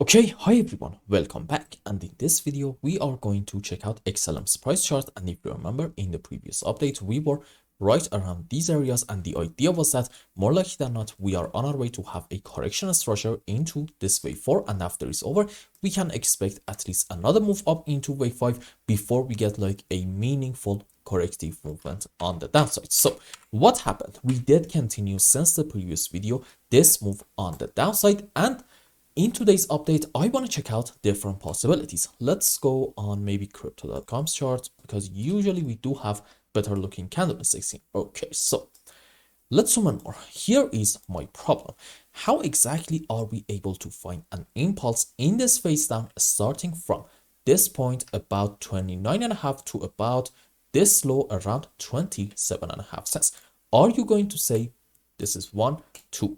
Okay, hi everyone, welcome back, and in this video we are going to check out XLM's price chart. And if you remember, in the previous update we were right around these areas, and the idea was that more likely than not we are on our way to have a correction structure into this wave 4, and after it's over we can expect at least another move up into wave 5 before we get like a meaningful corrective movement on the downside. So what happened? We did continue since the previous video this move on the downside, and in today's update, I want to check out different possibilities. Let's go on maybe crypto.com's chart, because usually we do have better looking candlesticks here. Okay, so let's zoom in more. Here is my problem. How exactly are we able to find an impulse in this phase down starting from this point about 29.5 to about this low around 27.5 cents? Are you going to say this is 1, 2,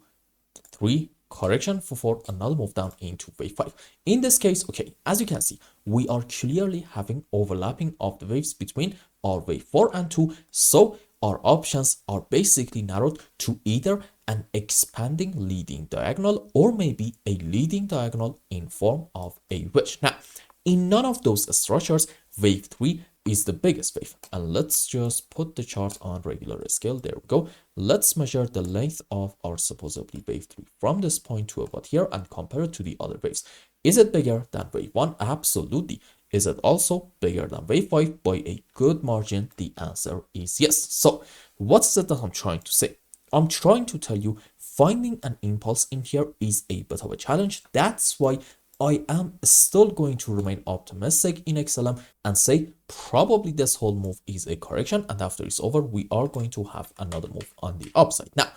3, correction for 4, another move down into wave 5? In this case, okay, as you can see, we are clearly having overlapping of the waves between our wave 4 and 2, so our options are basically narrowed to either an expanding leading diagonal or maybe a leading diagonal in form of a wedge. Now, in none of those structures, wave 3 is the biggest wave. And let's just put the chart on regular scale. There we go. Let's measure the length of our supposedly wave 3 from this point to about here and compare it to the other waves. Is it bigger than wave 1? Absolutely. Is it also bigger than wave 5 by a good margin? The answer is yes. So what is it that I'm trying to say? I'm trying to tell you finding an impulse in here is a bit of a challenge. That's why I am still going to remain optimistic in XLM and say probably this whole move is a correction, and after it's over we are going to have another move on the upside. Now,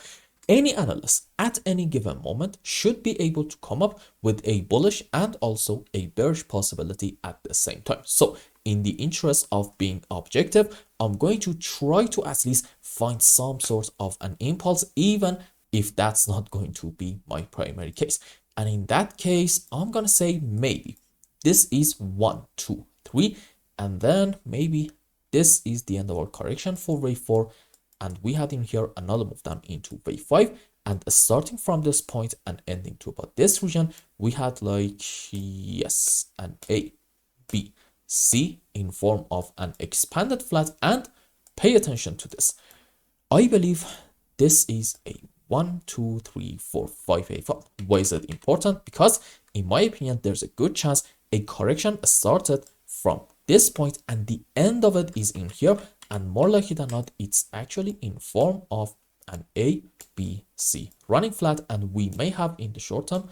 any analyst at any given moment should be able to come up with a bullish and also a bearish possibility at the same time. So in the interest of being objective, I'm going to try to at least find some sort of an impulse, even if that's not going to be my primary case. And in that case, I'm gonna say maybe this is 1, 2, 3, and then maybe this is the end of our correction for wave 4, and we had in here another move down into wave 5, and starting from this point and ending to about this region, we had like, yes, an A, B, C in form of an expanded flat. And pay attention to this. I believe this is a 1, 2, 3, 4, 5 wave up. Why is it important? Because in my opinion, there's a good chance a correction started from this point and the end of it is in here, and more likely than not it's actually in form of an A, B, C running flat, and we may have in the short term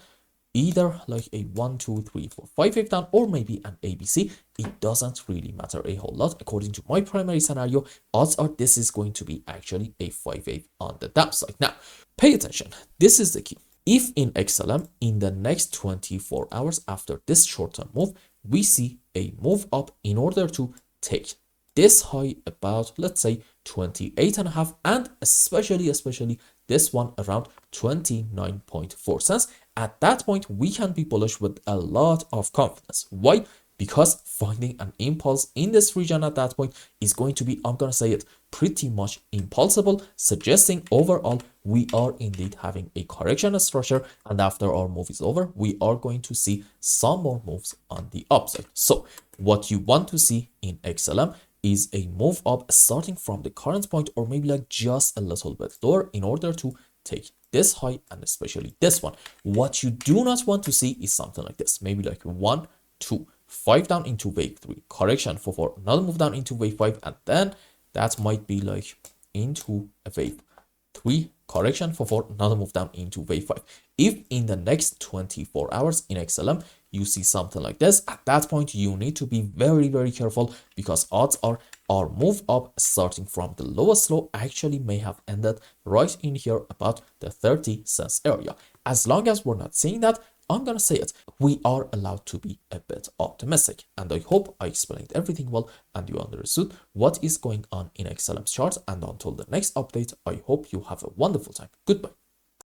either like a 1, 2, 3, 4, 5 wave down, or maybe an ABC. It doesn't really matter a whole lot. According to my primary scenario, odds are this is going to be actually a 5 wave on the downside. Now, pay attention. This is the key. If in XLM, in the next 24 hours after this short-term move, we see a move up in order to take this high about, let's say, 28.5, and especially this one around 29.4 cents. At that point, we can be bullish with a lot of confidence. Why? Because finding an impulse in this region at that point is going to be, I'm going to say it, pretty much impossible, suggesting overall we are indeed having a correction structure, and after our move is over, we are going to see some more moves on the upside. So what you want to see in XLM is a move up starting from the current point, or maybe like just a little bit lower, in order to take this high and especially this one. What you do not want to see is something like this, maybe like 1, 2, 5 down into wave 3, correction for 4, another move down into wave 5, and then that might be like into a wave 3, correction for 4, another move down into wave 5. If in the next 24 hours in XLM you see something like this, at that point you need to be very careful, because odds are our move up starting from the lowest low actually may have ended right in here about the 30 cents area. As long as we're not seeing that, I'm gonna say it, we are allowed to be a bit optimistic. And I hope I explained everything well and you understood what is going on in XLM's chart. And until the next update, I hope you have a wonderful time. Goodbye.